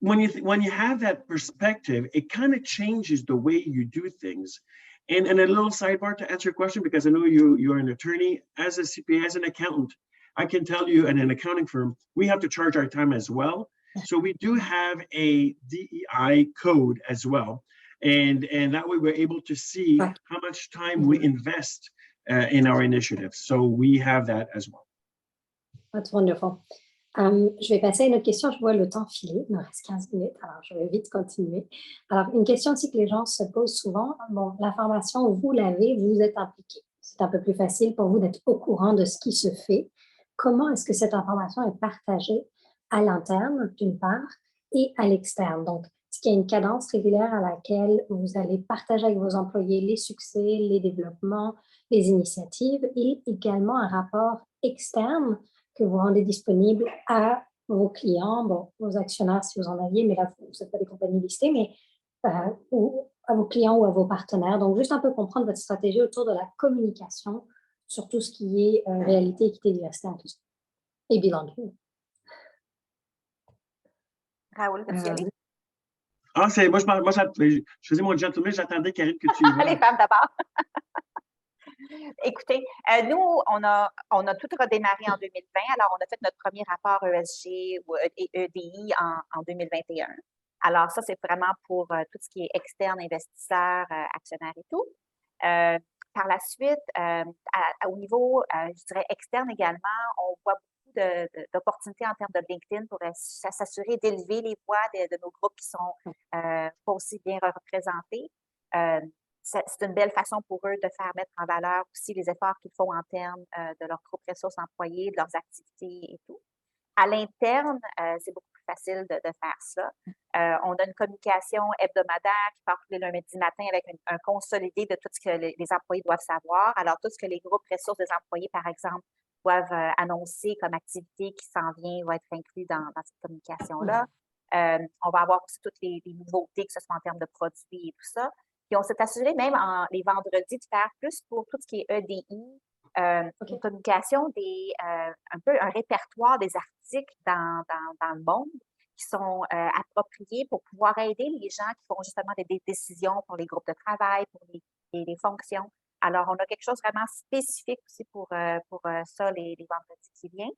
when you have that perspective, it kind of changes the way you do things. And a little sidebar to answer your question, because I know you're an attorney, as a CPA, as an accountant, I can tell you, in an accounting firm, we have to charge our time as well. So we do have a DEI code as well. And that way we're able to see how much time we invest in our initiatives. So we have that as well. That's wonderful. Je vais passer à une autre question. Je vois le temps filer. Il nous reste 15 minutes, alors je vais vite continuer. Alors, une question aussi que les gens se posent souvent. Bon, la formation, vous l'avez, vous êtes impliqué. C'est un peu plus facile pour vous d'être au courant de ce qui se fait. Comment est-ce que cette information est partagée à l'interne, d'une part, et à l'externe? Donc, est-ce qu'il y a une cadence régulière à laquelle vous allez partager avec vos employés les succès, les développements, les initiatives, et également un rapport externe que vous rendez disponible à vos clients, bon, vos actionnaires si vous en aviez, mais là, vous n'êtes pas des compagnies listées, mais ou à vos clients ou à vos partenaires. Donc, juste un peu comprendre votre stratégie autour de la communication sur tout ce qui est réalité, équité, diversité, inclusion et bilan de vie. Raoul, veux-tu y aller? C'est moi, je faisais mon gentleman, j'attendais, Karine, que tu... Les femmes d'abord. Écoutez, nous, on a tout redémarré en 2020. Alors, on a fait notre premier rapport ESG ou EDI en 2021. Alors, ça, c'est vraiment pour tout ce qui est externe, investisseurs, actionnaires et tout. Par la suite, au niveau, je dirais, externe également, on voit beaucoup d'opportunités en termes de LinkedIn pour s'assurer d'élever les voix de nos groupes qui sont pas aussi bien représentés. C'est une belle façon pour eux de faire mettre en valeur aussi les efforts qu'ils font en termes de leurs groupes ressources employés, de leurs activités et tout. À l'interne, c'est beaucoup plus facile de faire ça. On a une communication hebdomadaire qui part tous les lundis matin avec un consolidé de tout ce que les employés doivent savoir. Alors, tout ce que les groupes ressources des employés, par exemple, doivent annoncer comme activité qui s'en vient va être inclus dans cette communication-là. On va avoir aussi toutes les nouveautés, que ce soit en termes de produits et tout ça. Puis on s'est assuré même les vendredis de faire plus pour tout ce qui est EDI, une communication un peu un répertoire des articles dans le monde qui sont appropriés pour pouvoir aider les gens qui font justement des décisions pour les groupes de travail, pour les fonctions. Alors, on a quelque chose vraiment spécifique aussi pour ça, les vendredis qui viennent.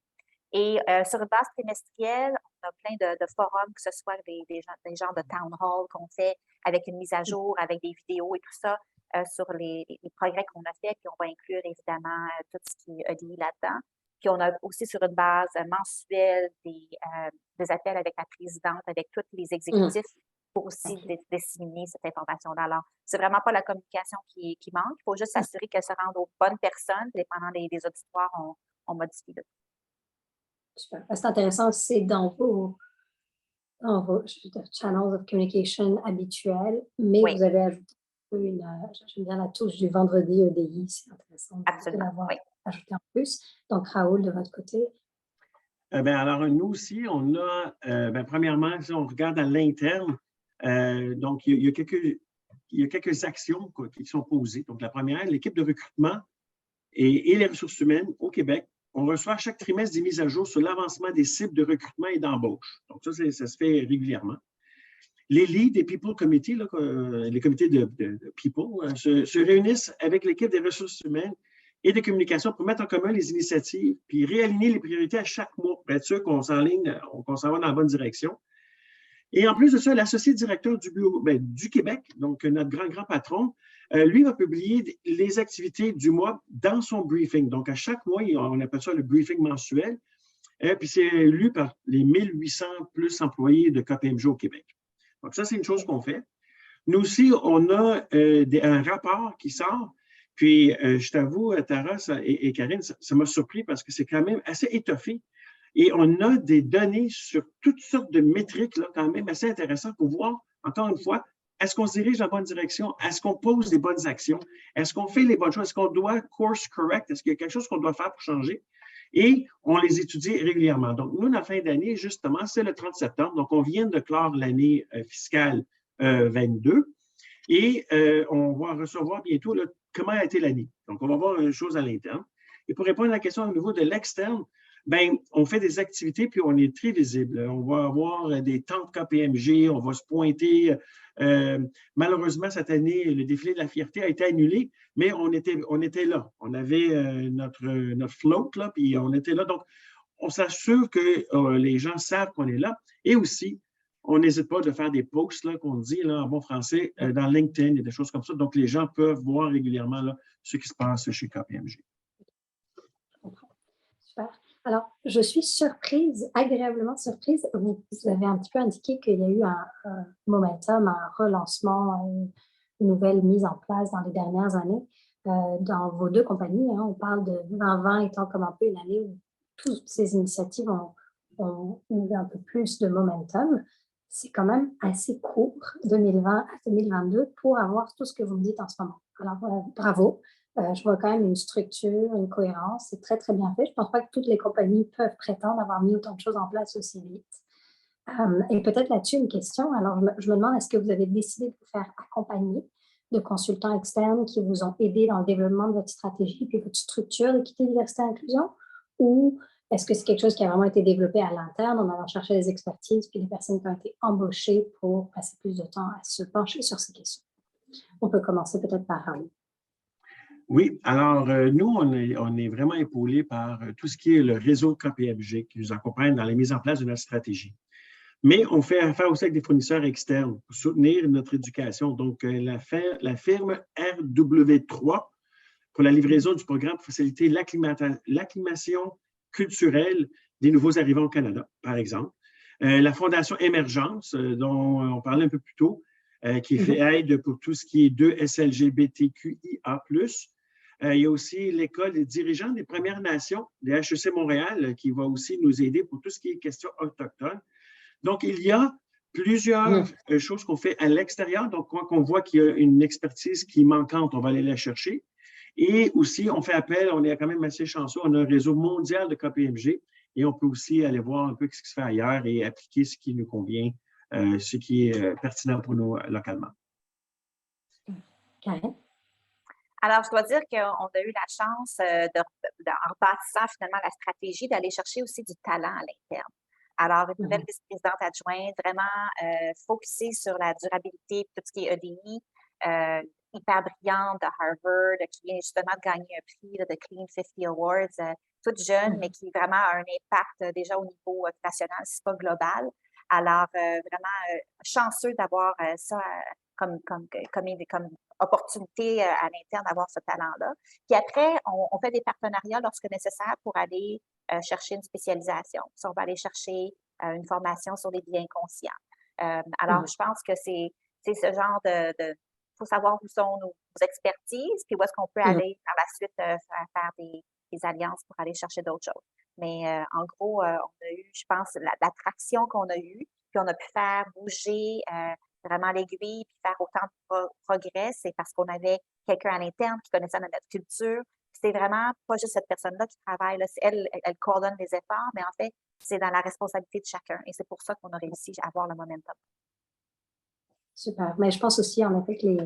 Et sur une base trimestrielle, on a plein de forums, que ce soit des genres de town hall qu'on fait avec une mise à jour, avec des vidéos et tout ça sur les progrès qu'on a fait. Puis on va inclure évidemment tout ce qui est EDI là-dedans. Puis on a aussi sur une base mensuelle des appels avec la présidente, avec tous les exécutifs pour aussi disséminer cette information-là. Alors, c'est vraiment pas la communication qui manque. Il faut juste s'assurer qu'elle se rende aux bonnes personnes. Dépendant des auditoires, on modifie le tout. Super. C'est intéressant, c'est dans vos channels of communication habituels, mais vous avez ajouté j'aime bien la touche du vendredi EDI, c'est intéressant de l'avoir ajouté en plus. Donc, Raoul, de votre côté. Alors, nous aussi, on a, premièrement, si on regarde à l'interne, donc, il y a quelques actions qui sont posées. Donc, la première, l'équipe de recrutement et les ressources humaines au Québec, on reçoit chaque trimestre des mises à jour sur l'avancement des cibles de recrutement et d'embauche. Donc, ça se fait régulièrement. Les leads des People Committee, les comités de People, se réunissent avec l'équipe des ressources humaines et de communication pour mettre en commun les initiatives puis réaligner les priorités à chaque mois pour être sûr qu'on s'enligne, qu'on s'en va dans la bonne direction. Et en plus de ça, l'associé directeur du bureau du Québec, donc notre grand patron, lui va publier les activités du mois dans son briefing. Donc, à chaque mois, on appelle ça le briefing mensuel. Puis c'est lu par les 1800 plus employés de KPMG au Québec. Donc, ça, c'est une chose qu'on fait. Nous aussi, on a un rapport qui sort. Puis, je t'avoue, Tara et Karine, ça m'a surpris parce que c'est quand même assez étoffé. Et on a des données sur toutes sortes de métriques, là, quand même assez intéressantes pour voir, encore une fois, est-ce qu'on se dirige dans la bonne direction? Est-ce qu'on pose les bonnes actions? Est-ce qu'on fait les bonnes choses? Est-ce qu'on doit course correct? Est-ce qu'il y a quelque chose qu'on doit faire pour changer? Et on les étudie régulièrement. Donc, nous, la fin d'année, justement, c'est le 30 septembre. Donc, on vient de clore l'année fiscale 22 et on va recevoir bientôt comment a été l'année. Donc, on va voir une chose à l'interne. Et pour répondre à la question au niveau de l'externe, on fait des activités puis on est très visible. On va avoir des tentes KPMG, on va se pointer. Malheureusement, cette année, le défilé de la fierté a été annulé, mais on était là. On avait notre float, là, puis on était là. Donc, on s'assure que les gens savent qu'on est là. Et aussi, on n'hésite pas de faire des posts, là, qu'on dit là, en bon français, dans LinkedIn et des choses comme ça. Donc, les gens peuvent voir régulièrement là, ce qui se passe chez KPMG. Super. Alors, je suis surprise, agréablement surprise. Vous avez un petit peu indiqué qu'il y a eu un momentum, un relancement, une nouvelle mise en place dans les dernières années. Dans vos deux compagnies, on parle de 2020 étant comme un peu une année où toutes ces initiatives ont eu un peu plus de momentum. C'est quand même assez court, 2020 à 2022, pour avoir tout ce que vous me dites en ce moment. Alors, bravo. Je vois quand même une structure, une cohérence. C'est très, très bien fait. Je ne pense pas que toutes les compagnies peuvent prétendre avoir mis autant de choses en place aussi vite. Et peut-être là-dessus, une question. Alors, je me demande, est-ce que vous avez décidé de vous faire accompagner de consultants externes qui vous ont aidé dans le développement de votre stratégie puis votre structure d'équité, diversité, inclusion? Ou est-ce que c'est quelque chose qui a vraiment été développé à l'interne en allant chercher des expertises puis des personnes qui ont été embauchées pour passer plus de temps à se pencher sur ces questions? On peut commencer peut-être par Raoul. Oui, alors nous, on est vraiment épaulés par tout ce qui est le réseau KPMG qui nous accompagne dans la mise en place de notre stratégie. Mais on fait affaire aussi avec des fournisseurs externes pour soutenir notre éducation. Donc, la firme RW3 pour la livraison du programme pour faciliter l'acclimation culturelle des nouveaux arrivants au Canada, par exemple. La Fondation Émergence, dont on parlait un peu plus tôt, qui fait aide pour tout ce qui est 2 SLGBTQIA+. Il y a aussi l'École des dirigeants des Premières Nations, des HEC Montréal, qui va aussi nous aider pour tout ce qui est questions autochtones. Donc, il y a plusieurs choses qu'on fait à l'extérieur. Donc, quand on voit qu'il y a une expertise qui est manquante, on va aller la chercher. Et aussi, on fait appel, on est quand même assez chanceux, on a un réseau mondial de KPMG et on peut aussi aller voir un peu ce qui se fait ailleurs et appliquer ce qui nous convient, ce qui est pertinent pour nous localement. Karine? Alors, je dois dire qu'on a eu la chance, en bâtissant finalement la stratégie, d'aller chercher aussi du talent à l'interne. Alors, une nouvelle vice-présidente adjointe, vraiment focusée sur la durabilité, tout ce qui est EDI, hyper brillante de Harvard, qui vient justement de gagner un prix là, de Clean 50 Awards, toute jeune, mais qui vraiment a un impact déjà au niveau national, si pas global. Alors, vraiment chanceux d'avoir ça comme opportunité à l'interne d'avoir ce talent-là. Puis après, on fait des partenariats lorsque nécessaire pour aller chercher une spécialisation. Si on va aller chercher une formation sur les biens conscients. Alors, je pense que c'est ce genre de faut savoir où sont nos expertises, puis où est-ce qu'on peut aller par la suite faire des alliances pour aller chercher d'autres choses. Mais en gros, on a eu, je pense, l'attraction qu'on a eue, puis on a pu faire bouger vraiment l'aiguille, puis faire autant de progrès, c'est parce qu'on avait quelqu'un à l'interne qui connaissait notre culture. C'est vraiment pas juste cette personne-là qui travaille, là, elle coordonne les efforts, mais en fait, c'est dans la responsabilité de chacun. Et c'est pour ça qu'on a réussi à avoir le momentum. Super. Mais je pense aussi, en effet, que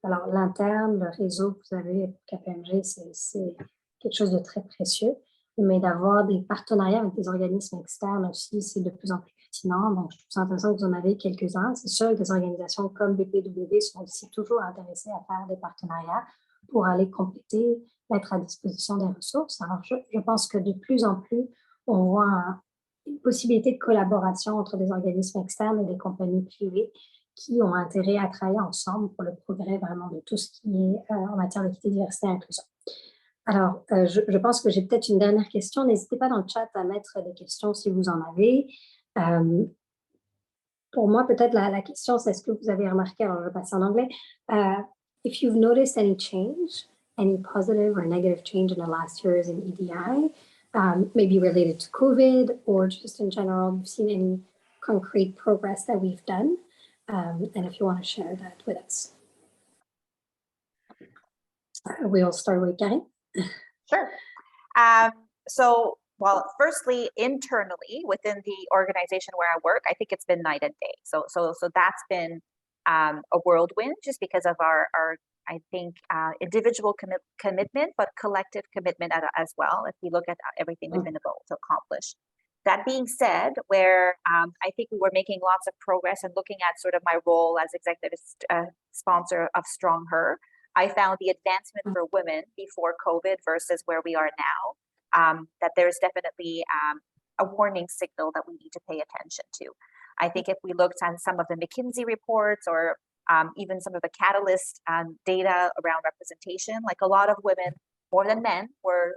alors, l'interne, le réseau que vous avez pour KPMG, c'est quelque chose de très précieux. Mais d'avoir des partenariats avec des organismes externes aussi, c'est de plus en plus pertinent. Donc, je trouve ça intéressant que vous en avez quelques-uns. C'est sûr que des organisations comme BPW sont aussi toujours intéressées à faire des partenariats pour aller compléter, mettre à disposition des ressources. Alors, je pense que de plus en plus, on voit une possibilité de collaboration entre des organismes externes et des compagnies privées qui ont intérêt à travailler ensemble pour le progrès vraiment de tout ce qui est en matière d'équité, diversité et inclusion. Alors, je pense que j'ai peut-être une dernière question. N'hésitez pas dans le chat à mettre des questions si vous en avez. Pour moi, peut-être la question, c'est est-ce que vous avez remarqué, alors je vais passer en anglais, if you've noticed any change, any positive or negative change in the last years in EDI, maybe related to COVID or just in general, you've seen any concrete progress that we've done, and if you want to share that with us. We'll start with Karine. Sure. Well, firstly, internally within the organization where I work, I think it's been night and day. So that's been a whirlwind just because of our I think, individual commitment, but collective commitment as well, if we look at everything we've been able to accomplish. That being said, where I think we were making lots of progress and looking at sort of my role as executive sponsor of Strong Her, I found the advancement for women before COVID versus where we are now, that there's definitely a warning signal that we need to pay attention to. I think if we looked at some of the McKinsey reports or even some of the Catalyst data around representation, like a lot of women, more than men, were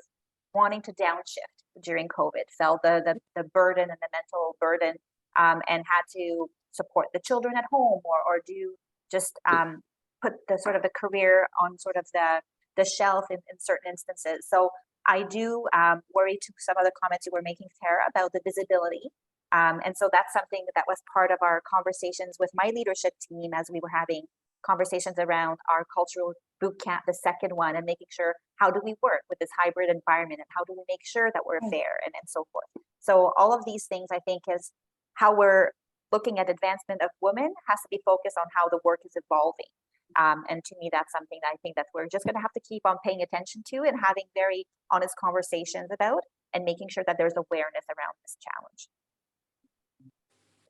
wanting to downshift during COVID, felt the burden and the mental burden, and had to support the children at home or do just put the sort of the career on sort of the shelf in certain instances. So I do worry to some of the comments you were making, Tara, about the visibility. And so that's something that was part of our conversations with my leadership team as we were having conversations around our cultural boot camp, the second one, and making sure how do we work with this hybrid environment and how do we make sure that we're fair and so forth. So all of these things, I think, is how we're looking at advancement of women has to be focused on how the work is evolving. And to me, that's something that I think that we're just going to have to keep on paying attention to and having very honest conversations about and making sure that there's awareness around this challenge.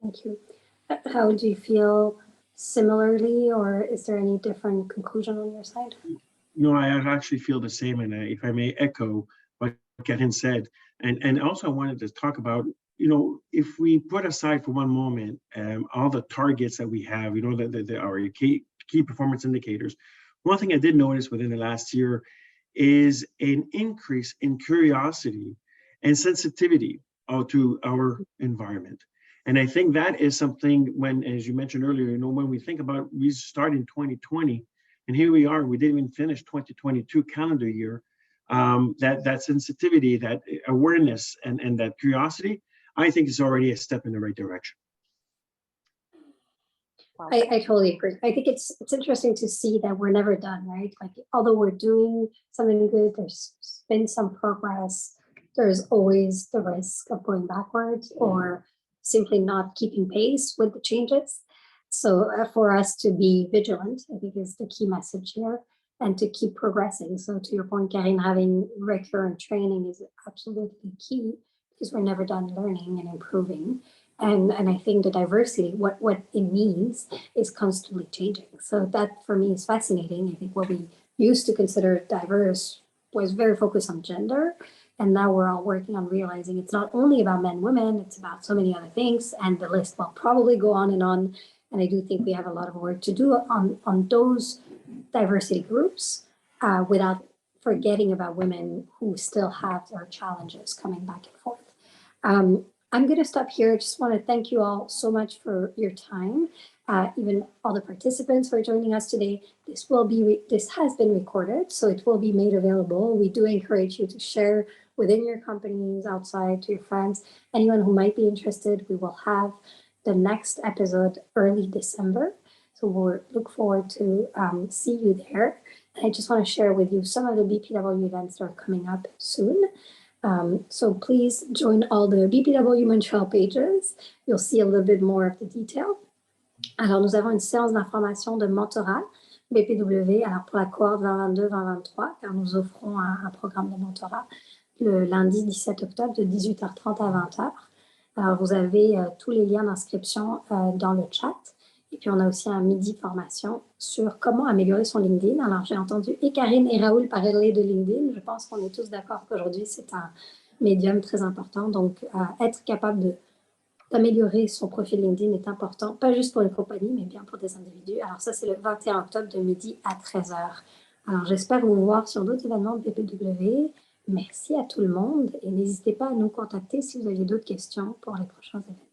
Thank you. How do you feel similarly, or is there any different conclusion on your side? No, I actually feel the same, and if I may echo what Karine said, and also I wanted to talk about, if we put aside for one moment all the targets that we have, our key performance indicators, one thing I did notice within the last year is an increase in curiosity and sensitivity to our environment. And I think that is something when, as you mentioned earlier, when we think about, we started in 2020, and here we are, we didn't even finish 2022 calendar year. That sensitivity, that awareness, and that curiosity, I think is already a step in the right direction. I totally agree. I think it's interesting to see that we're never done, right? Like, although we're doing something good, there's been some progress, there's always the risk of going backwards or simply not keeping pace with the changes. So for us to be vigilant, I think is the key message here, and to keep progressing. So to your point, Karine, having recurrent training is absolutely key because we're never done learning and improving. And I think the diversity, what it means is constantly changing. So that for me is fascinating. I think what we used to consider diverse was very focused on gender. And now we're all working on realizing it's not only about men, women, it's about so many other things. And the list will probably go on. And I do think we have a lot of work to do on those diversity groups without forgetting about women who still have their challenges coming back and forth. I'm going to stop here. I just want to thank you all so much for your time, even all the participants for joining us today. This has been recorded, so it will be made available. We do encourage you to share within your companies, outside, to your friends, anyone who might be interested. We will have the next episode early December, so we'll look forward to see you there. And I just want to share with you some of the BPW events that are coming up soon. So please join all the BPW Montreal pages. You'll see a little bit more of the detail. Alors, nous avons une séance d'information de mentorat BPW alors pour la cohorte 2022-2023, car nous offrons un programme de mentorat le lundi 17 octobre de 18h30 à 20h. Alors, vous avez tous les liens d'inscription dans le chat. Et puis, on a aussi un midi formation sur comment améliorer son LinkedIn. Alors, j'ai entendu et Karine et Raoul parler de LinkedIn. Je pense qu'on est tous d'accord qu'aujourd'hui, c'est un médium très important. Donc, être capable d'améliorer son profil LinkedIn est important, pas juste pour les compagnies, mais bien pour des individus. Alors, ça, c'est le 21 octobre de midi à 13h. Alors, j'espère vous voir sur d'autres événements de BPW. Merci à tout le monde et n'hésitez pas à nous contacter si vous avez d'autres questions pour les prochains événements.